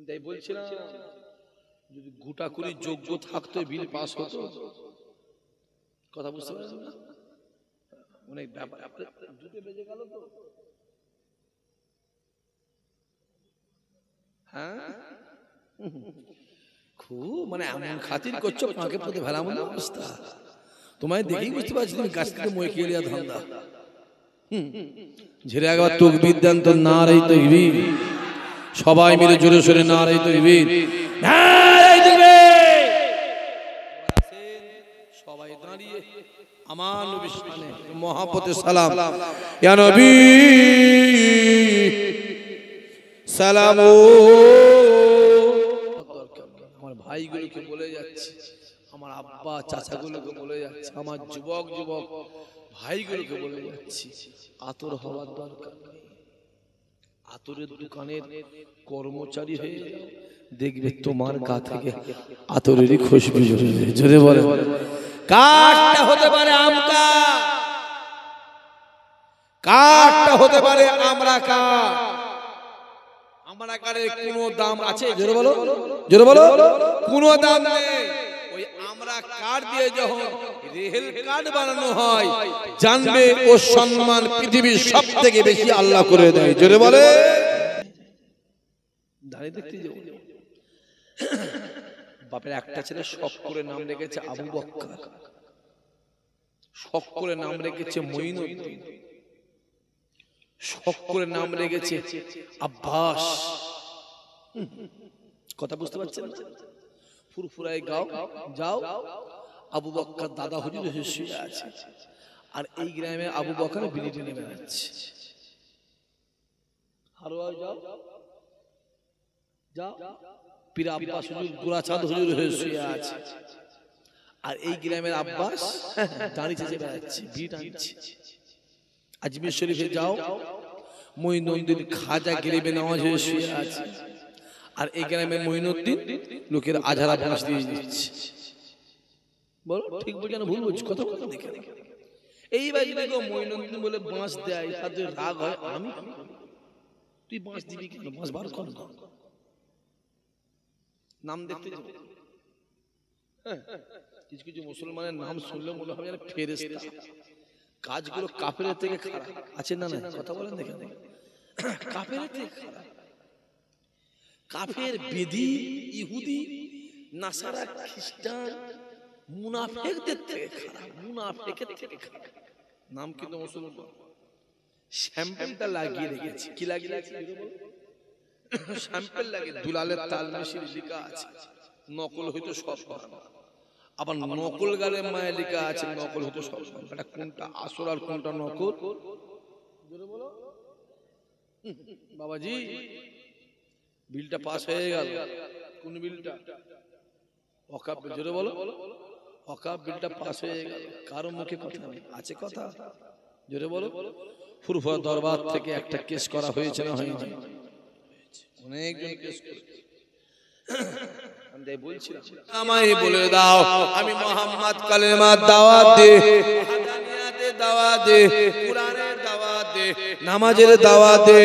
তাই বলছিলাম যদি গোটা করে যোগ্য থাকতো বিল পাস হতো। কথা বুঝতে পারছেন না? অনেক ব্যাপার। দুটো বেজে গেল তো। হ্যাঁ, খুব মানে এমন খাতির করছো, পাকে পথে ভেলা মনে অবস্থা। তোমায় দেখেই বুঝতে পারছি তুমি গাছ থেকে মই খেয়ে লিয়া ধান্দা। ঝেড়ে একবার তকবীর দেন তো, নারে তাকবীর। সবাই মিলে জোরে সোরে নারে তাকবীর, নারে তাকবীর। সবাই দাঁড়িয়ে আমার নবীর শানে মহাপতে সালাম। ইয়া নবী সালাম। আমার ভাইগুলোকে বলে যাচ্ছে, আমার আব্বা চাচাগুলোকে বলে যাচ্ছে, আমার যুবক যুবক ভাইগুলোকে বলে যাচ্ছি, আতর হওয়ার দরকার নেই। আতরের দোকানের কর্মচারী হয়ে দেখবে তোমার গা থেকে আতরেরই খুশবু জোরে বলে। কাঠটা হতে পারে আম কাঠ, কাঠটা হতে পারে আমরা কাঠ। আমরা কাঠের কোনো দাম আছে? জোরে বলো, জোরে বলো। কোনো দাম নেই। ওই আমরা কাঠ দিয়ে যখন রেল কাঠ বানানো হয়, জানবে ও সম্মান পৃথিবীর সব থেকে বেশি আল্লাহ করে দেয়। জোরে বলে। দাঁড়িয়ে দেখতে যাও, বাপের একটা ছেলে শখ করে নাম রেখেছে আবু বক্কর, শখ করে নাম রেখেছে মঈনুদ্দিন, শখ করে নাম রেখেছে আব্বাস। কথা বুঝতে পারছেন? ফুরফুরায় গাও যাও, আবু বক্কর দাদা হুজুর শুয়ে আছে, আর এই গ্রামে আবু বক্কর বিলিতে নেমে যাচ্ছে। হারোয়া যাও যাও, পীর আব্বাস হুজুর গোরাচাঁদ হুজুর হয়ে শুয়ে আছে, আর এই গ্রামের আব্বাস দাঁড়িয়ে চেঁচে বেড়াচ্ছে, ভিড় আনছে। আজমির শরীফে যাও, মঈনুদ্দিন খাজা গরিবে নামাজ হয়ে শুয়ে আছে, আর এই গ্রামের মঈনুদ্দিন লোকের আঝারা বাঁশ দিয়ে দিচ্ছে। বলো ঠিক বলছি না ভুল বলছি? কথা কথা দেখে এইবার যদি মঈনুদ্দিন বলে বাঁশ দেয়, তাদের রাগ হয়, আমি তুই বাঁশ দিবি কেন? বাঁশ বার কর না। নাম দেখতে যাবো, হ্যাঁ, কিছু কিছু মুসলমানের নাম শুনলে মনে হবে যেন ফেরেশতা। কাজগুলো কাফেরের থেকে খারাপ আছে না? না কথা বলেন দেখে। কাফেরের থেকে খারাপ। কাফের, বেদী, ইহুদি, নাসারা, খ্রিস্টান, মুনাফিকদের থেকে খারাপ, মুনাফিকের থেকে খারাপ। নাম কিন্তু মুসলমান। শ্যাম্পেলটা লাগিয়ে রেখেছি। কি লাগিয়ে রেখেছি? শ্যাম্পেল লাগে, দুলালের তালমেশির লেখা আছে, নকল হইতো সব বানানো। আবার নকল গালে মায়ের লেখা আছে, নকল হইতো সব বানানো। এটা কোনটা আসল আর কোনটা নকল? জোরে বলো বাবাজি। বিলটা পাস হয়ে গেল। কোন বিলটা? ওয়াকাফ বিল। জোরে বলো। ওয়াকাফ বিলটা পাস হয়ে গেল। কারো মুখে কথা নেই, আছে কথা? জোরে বলো। ফুরফুরা দরবার থেকে একটা কেস করা হয়েছে না হয়নি? অনেকজন কেস করেছে। আমি বলছিলাম আমায় বলে দাও, আমি মুহাম্মদ কালেমার দাওয়াত দে, ওয়াহদানিয়াতের দাওয়াত দে, কুরআনের দাওয়াত দে, নামাজের দাওয়াত দে।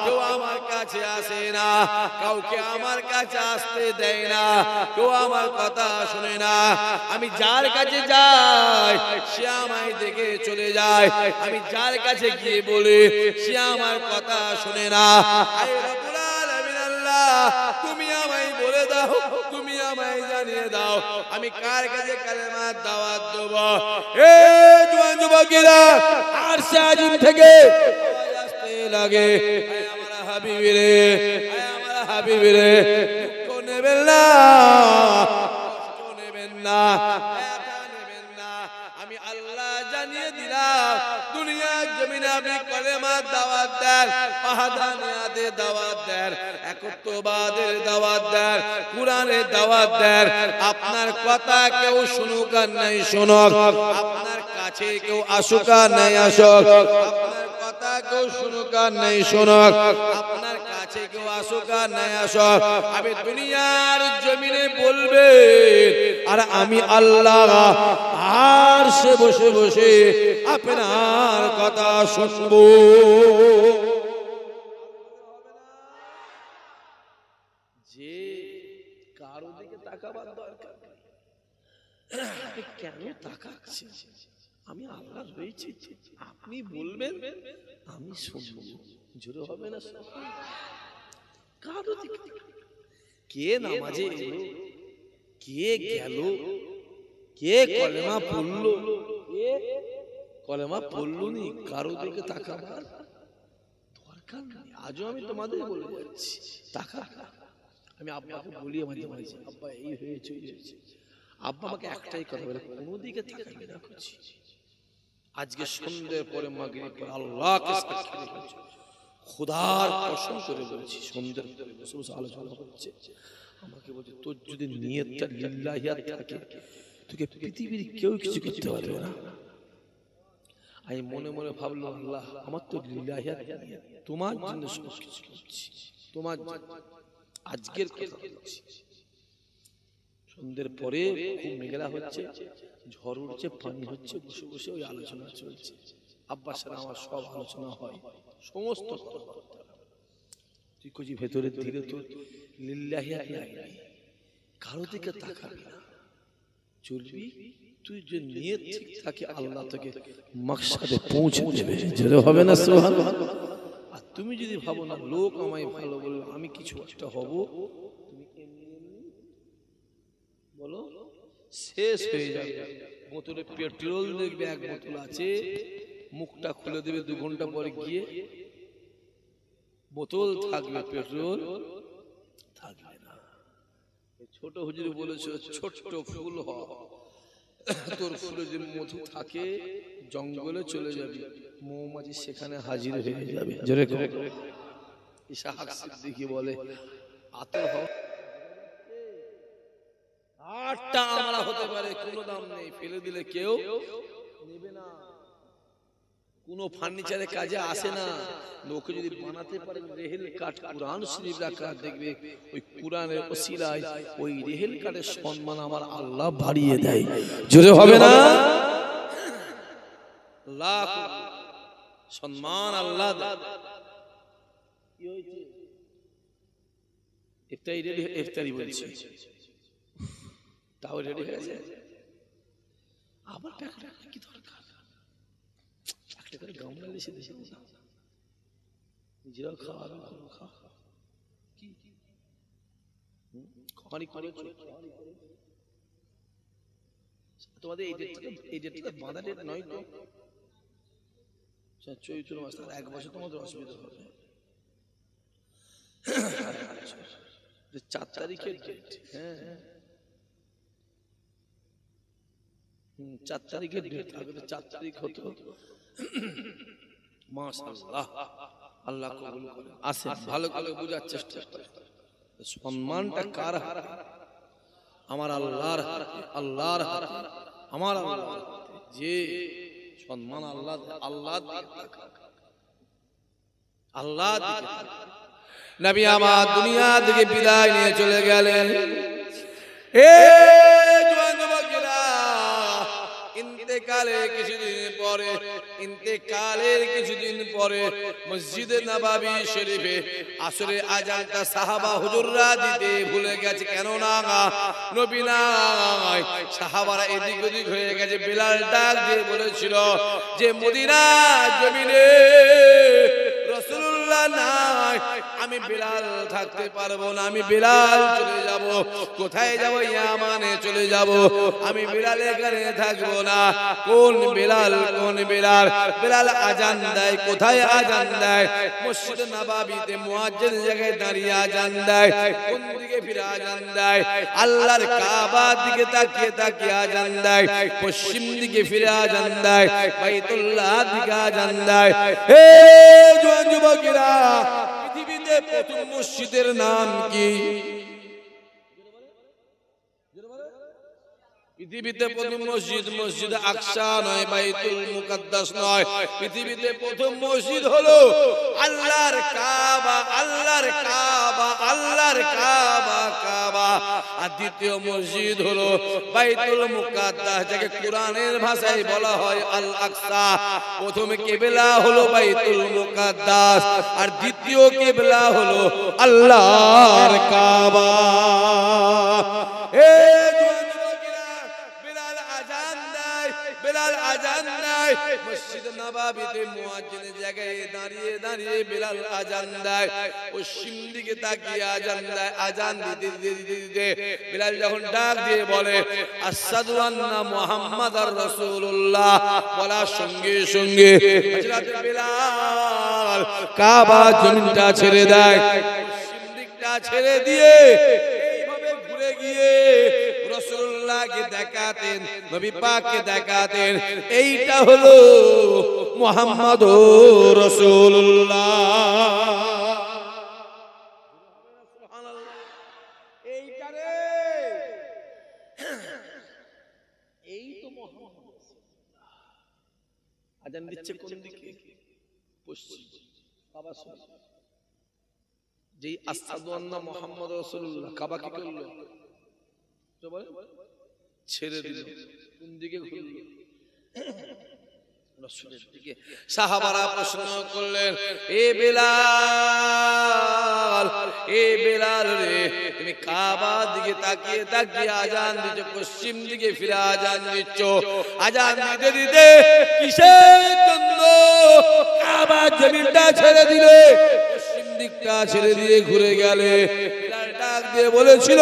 কেউ আমার কাছে আসে না, কাউকে আমার কাছে আসতে দেয় না, কেউ আমার কথা শুনে না। আমি যার কাছে যাই সে আমায় দেখে চলে যায়, আমি যার কাছে গিয়ে বলি সে আমার কথা শুনে না। তুমি আমায় বলে দাও, তুমি আমায় জানিয়ে দাও, আমি কার কাছে কালেমার দাওয়াত দেব? এ জওয়ান যুবকেরা, আরশে আজিম থেকে আওয়াজ আসতে লাগে, আয় আমার হাবিব রে, আয় আমার হাবিব রে, দুঃখ নেবেন না, কষ্ট নেবেন না, ব্যথা নেবেন না। আমি আল্লাহ জানিয়ে দিলাম, দুনিয়া জমিনে আপনি কালেমার দাওয়াত দেন, ওয়াহদানিয়াতের দাওয়াত দেন, একত্ববাদের দাওয়াত দেন, কুরআনের দাওয়াত দেন। আপনার কথা কেউ শুনুক আর নাই শুনুক, আপনার কাছে কেউ আসুক আর নাই আসুক, আপনার কথা কেউ শুনুক আর নাই শুনুক, আপনার কাছে কেউ আসুক আর নাই আসুক, আমি দুনিয়ার জমিনে বলবেন, আর আমি আল্লাহ আরশে বসে বসে আপনার কথা শুনবো। তাকাবার দরকার নেই। কেন তাকাচ্ছি? আমি আল্লাহ রয়েছি, আপনি বলবেন আমি শুনবো। জোরে হবে না? কারো দিকে কে নামাজে এলো, কে গেল, কে কলেমা পড়লো, কে কলেমা পড়লো নি, কারো দিকে তাকাবার দরকার নেই। আজও আমি তোমাদের বলে যাচ্ছি তাকা। আমি আব্বাকে বলি মাঝে মাঝে, আব্বা এই হয়েছে, এই হয়েছে। আব্বা আমাকে একটাই কথা বলে, কোনো দিকে তাকাবি না করছি। আজকে সন্ধ্যের পরে মাগরিব পরে আল্লাহকে সাক্ষী রেখেছি, খোদার কসম করে বলছি, সন্ধ্যের পরে বসে বসে আলোচনা হচ্ছে, আমাকে বলছে তোর যদি নিয়তটা লিল্লাহিয়াত থাকে তোকে পৃথিবীর কেউ কিছু করতে পারবে না। আমি মনে মনে ভাবলাম আল্লাহ আমার তো লিল্লাহিয়াত নিয়ত, তোমার জন্য সব কিছু করছি, তোমার আজকের কথা বলছি। সন্ধ্যের পরে খুব মেঘলা হচ্ছে, ঝড় উঠছে, পানি হচ্ছে, বসে বসে ওই আলোচনা চলছে। আব্বার সাথে আমার সব আলোচনা হয়, সমস্ত তুই কচি ভেতরে ধীরে তো লিল্লাহিয়াত নাই, কারো দিকে তাকাবি না, চলবি। তুই যে নিয়ত ঠিক থাকে আল্লাহ তোকে মাকসাদে পৌঁছে দেবে। যেতে হবে না সুবহানাল্লাহ। আর তুমি যদি ভাবো না লোক আমায় ভালো বললো আমি কিছু একটা হব, তুমি বলো শেষ হয়ে যাবে। বোতলে পেট্রোল দেখবে, এক বোতল আছে, মুখটা খুলে দেবে 2 ঘন্টা পরে গিয়ে বোতল থাকবে, পেট্রোল থাকবে না। ছোট হুজুর বলেছে ছোট্ট ফুল হ, তোর ফুলে যে মধু থাকে জঙ্গলে চলে যাবে, মৌমাছি সেখানে হাজির হয়ে যাবে। জোরে করে ঈশা হক সিদ্দিকী বলে আতর হও, 8টা আমরা হতে পারে, কোনো দাম নেই, ফেলে দিলে কেউ নেবে না, কোনো ফার্নিচারের কাজে আসে না। লোকে যদি বানাতে পারে রেহেল কাঠ, কুরআন শরীফ রাখা, দেখবে ওই কুরআনের ওসিলায় ওই রেহেল কাঠের সম্মান আমার আল্লাহ বাড়িয়ে দেয়। জোরে হবে না? লাখ সম্মান আল্লাহ দেয়। কি হয়েছে? ইফতারি বলছি, তাও রেডি হয়ে গেছে, আবার টাকা কি দরকার? একটা করে গামলা এসে দেশে নিজেরাও খাওয়াবে, তোমাদের এই ডেটটা বাঁধা ডেট নয় তো, চৈত্র মাস, 1 বছর তোমাদের অসুবিধা হবে। 4 তারিখের ডেট, হ্যাঁ 4 তারিখের ডেট, আগে তো 4 তারিখ হতো। মাশাআল্লাহ, আল্লাহ কবুল করে। আসেন ভালো করে বোঝার চেষ্টা করেন, সম্মানটা কার হাতে? আমার আল্লাহর হাতে, আল্লাহর হাতে, আমার আল্লাহর হাতে। যে সম্মান আল্লাহ, আল্লাহ আল্লাহ নবী আমার দুনিয়া থেকে বিদায় নিয়ে চলে গেলেন। এ জওয়ান যুবকেরা, ইন্তেকালের কিছুদিন পরে মসজিদে নববী শরীফে আসরের আযানটা সাহাবা হুজুররা দিতে ভুলে গেছে। কেন না নবী নাই, সাহাবারা এদিক ওদিক হয়ে গেছে। বিলাল ডাক দিয়ে বলেছিল যে মদিনা জমিনে রাসূলুল্লাহ নাই, আমি বিলাল থাকতে পারবো না, আমি বিলাল চলে যাব। কোথায় যাব? ইয়ামানে চলে যাব। আমি বিলাল এখানে থাকবো না। কোন বিলাল? কোন বিলাল? বিলাল আজান দেয়। কোথায় আজান দেয়? মসজিদ নববীতে মুয়াজ্জিন জায়গায় দাঁড়িয়ে আজান দেয়। কোন দিকে ফিরে আজান দেয়? আল্লাহর কাবার দিকে তাকিয়ে তাকিয়ে আজান দেয়। পশ্চিম দিকে ফিরে আজান দেয়। বাইতুল্লাহ দিকে আজান দেয়। হে জওয়ান যুবকেরা, পৃথিবীতে প্রথম মসজিদের নাম কি? পৃথিবীতে প্রথম মসজিদ মসজিদ আকসা নয়, বাইতুল মুকাদ্দাস নয়। পৃথিবীতে প্রথম মসজিদ হলো আল্লাহর কাবা, আল্লাহর কাবা, আল্লাহর কাবা, কাবা। আর দ্বিতীয় মসজিদ হলো বাইতুল মুকাদ্দাস, যাকে কোরআনের ভাষায় বলা হয় আল আকসা। প্রথম কিবলা হলো বাইতুল মুকাদ্দাস, আর দ্বিতীয় কিবলা হলো আল্লাহর কাবা। এ জওয়ান যুবকেরা, বিলাল আজান দেয়, বিলাল আজান দেয়। মসজিদ নববীতে মুয়াজ্জিনের জায়গায় দাঁড়িয়ে দাঁড়িয়ে বিলাল আজান দেয়, পশ্চিম দিকে তাকিয়ে আজান দেয়। আজান দিতে দিতে দিতে বিলাল যখন ডাক দিয়ে বলে আশহাদু আন্না মুহাম্মাদার রাসূলুল্লাহ, বলার সঙ্গে সঙ্গে হযরত বিলাল কাবা জমিনটা ছেড়ে দেয়, পশ্চিম দিকটা ছেড়ে দিয়ে এইভাবে ঘুরে গিয়ে রাসূলুল্লাহকে দেখাতেন, নবী পাককে দেখাতেন, এইটা হলো মুহাম্মাদুর রাসূলুল্লাহ। সুবহানাল্লাহ, এইটা রে, এই তো মুহাম্মদ। আজান দিচ্ছে কোন দিকে? পশ্চিম। কাবা শরীফ। যেই আশহাদু আন্না মুহাম্মাদুর রাসূলুল্লাহ কাবা কি করলো? ছেড়ে দিল, কোন দিকে ঘুরল? রাসূলের দিকে। সাহাবারা প্রশ্ন করলেন, এ বিলাল, এ বিলাল রে, তুমি কাবার দিকে তাকিয়ে তাকিয়ে আজান দিচ্ছ, পশ্চিম দিকে ফিরে আজান দিচ্ছ। আজান দিতে দিতে কিসের জন্য কাবার জমিনটা ছেড়ে দিলে, পশ্চিম দিকটা ছেড়ে দিয়ে ঘুরে গেলে? বিলাল ডাক দিয়ে বলেছিল,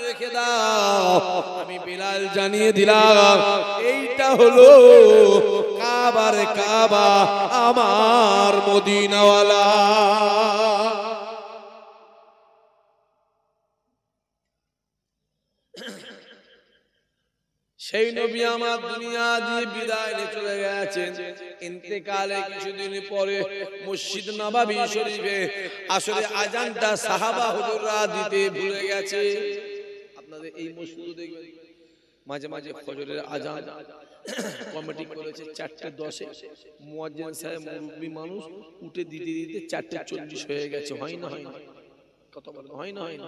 রেখে দাও, আমি বিলাল জানিয়ে দিলাম, এইটা হলো কাবার কাবা, আমার মদিনাওয়ালা। সেই নবী আমার দুনিয়া দিয়ে বিদায় নিয়ে চলে গেছেন। ইন্তেকালে কিছুদিন পরে মসজিদ নববী শরীফে আসলে আজানটা সাহাবা হুজুররা দিতে ভুলে গেছে। আপনাদের এই মসজিদে দেখবেন মাঝে মাঝে ফজরের আজান কমিটি করেছে 4:10-এ, মুয়াজ্জিন সাহেব মুরব্বি মানুষ উঠে দিতে দিতে 4:40 হয়ে গেছে। হয় না হয় না? কথা বলেন, হয় না হয় না?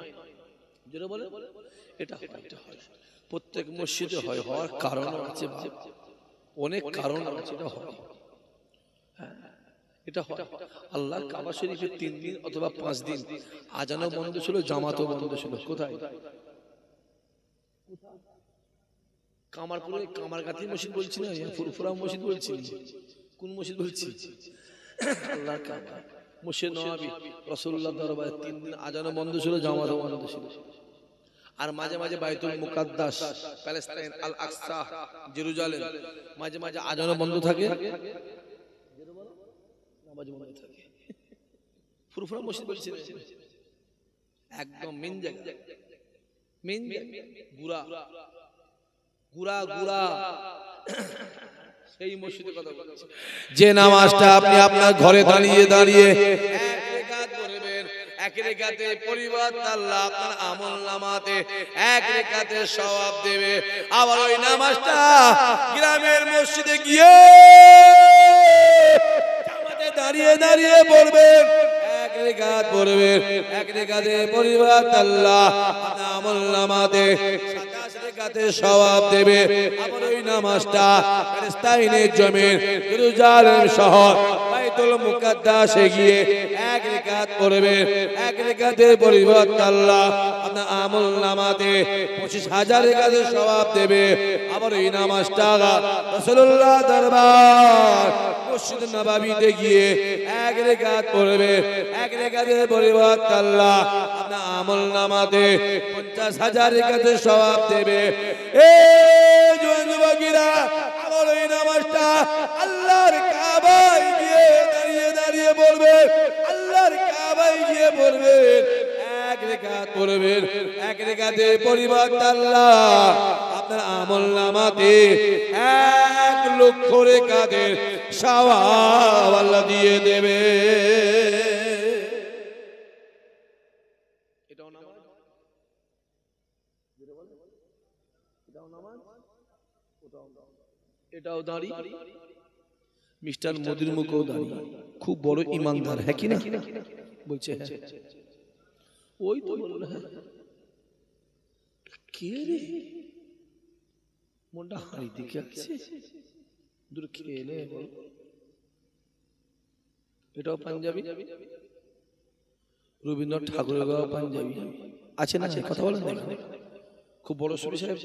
জোরে বলে, এটা হয়। প্রত্যেক মসজিদে হয়, হওয়ার কারণও আছে, অনেক কারণ আছে, এটা হয়। এটা হয়। আল্লাহর কাবা শরীফে 3 দিন অথবা 5 দিন আজানও বন্ধ ছিল, জামাতও বন্ধ ছিল। কোথায়? কামারপুরে কামারগাতি মসজিদ বলছি না, ফুরফুরা মসজিদ বলছি। কোন মসজিদ বলছি? আল্লাহর কাবা মসজিদ নববী, রাসূলুল্লাহ দরবারে 3 দিন আজানও বন্ধ ছিল, জামাতও বন্ধ ছিল। আর মাঝে মাঝে বাইতুল মুকাদ্দাস, প্যালেস্টাইন, আল আকসা, জেরুজালেম, মাঝে মাঝে আজানও বন্ধ থাকে, নামাজ বন্ধ থাকে। ফুরফুরা মসজিদ বলছি একদম মেন জায়গা, মেন গুরা গুরা গুরা, সেই মসজিদের কথা বলছি। যে নামাজটা আপনি আপনার ঘরে দাঁড়িয়ে দাঁড়িয়ে এক রাকাত পড়বেন, এক রাকাতে পরিবার আল্লাহ আপনার আমলনামাতে এক রাকাতের সওয়াব দেবে। আবার ওই নামাজটা গ্রামের মসজিদে গিয়ে জামাতে দাঁড়িয়ে দাঁড়িয়ে পড়বেন, এক রাকাত পড়বেন, এক রাকাতে পরিবার আল্লাহ আপনার আমলনামাতে সওয়াব দেবে। আবার ওই নামাজটা প্যালেস্টাইনের জমিন জেরুজালেম শহর বাইতুল মুকাদ্দাসে গিয়ে এক রাকাত পড়বে, এক রাকাতের পরিবর্তে আল্লাহ আপনার আমলনামাতে 25,000 রাকাতের সওয়াব দেবে। আবার ওই নামাজটা রাসূলুল্লাহ দরবার মসজিদ নববীতে গিয়ে এক রাকাত পড়বে, এক রাকাতের পরিবর্তে আল্লাহ আপনার আমলনামাতে 50,000 রাকাতের সওয়াব দেবে। এই জওয়ান যুবকেরা, আবার ওই নামাজটা আল্লাহর কাবায় গিয়ে দাঁড়িয়ে দাঁড়িয়ে পড়বেন, আল্লাহর কাবায় গিয়ে পড়বেন, এক রাকাত পড়বেন, এক রাকাতে পরিবর্তে আল্লাহ আপনার আমলনামাতে 1 লক্ষ রাকাতের সওয়াব আল্লাহ দিয়ে দেবে। এটাও দাঁড়ি, মিস্টার মোদির মুখেও দাঁড়ি, খুব বড় ইমানদার, হ্যাঁ কি না? বলছে হ্যাঁ। ওই তো বলল, কে রে মনটা হাড়ি দিকে আছে, দূর খেলে বল। এটাও পাঞ্জাবি, রবীন্দ্রনাথ ঠাকুরের গাওয়া পাঞ্জাবি। আছে না কথা বলেন না খুব বড় সুরি সাহেব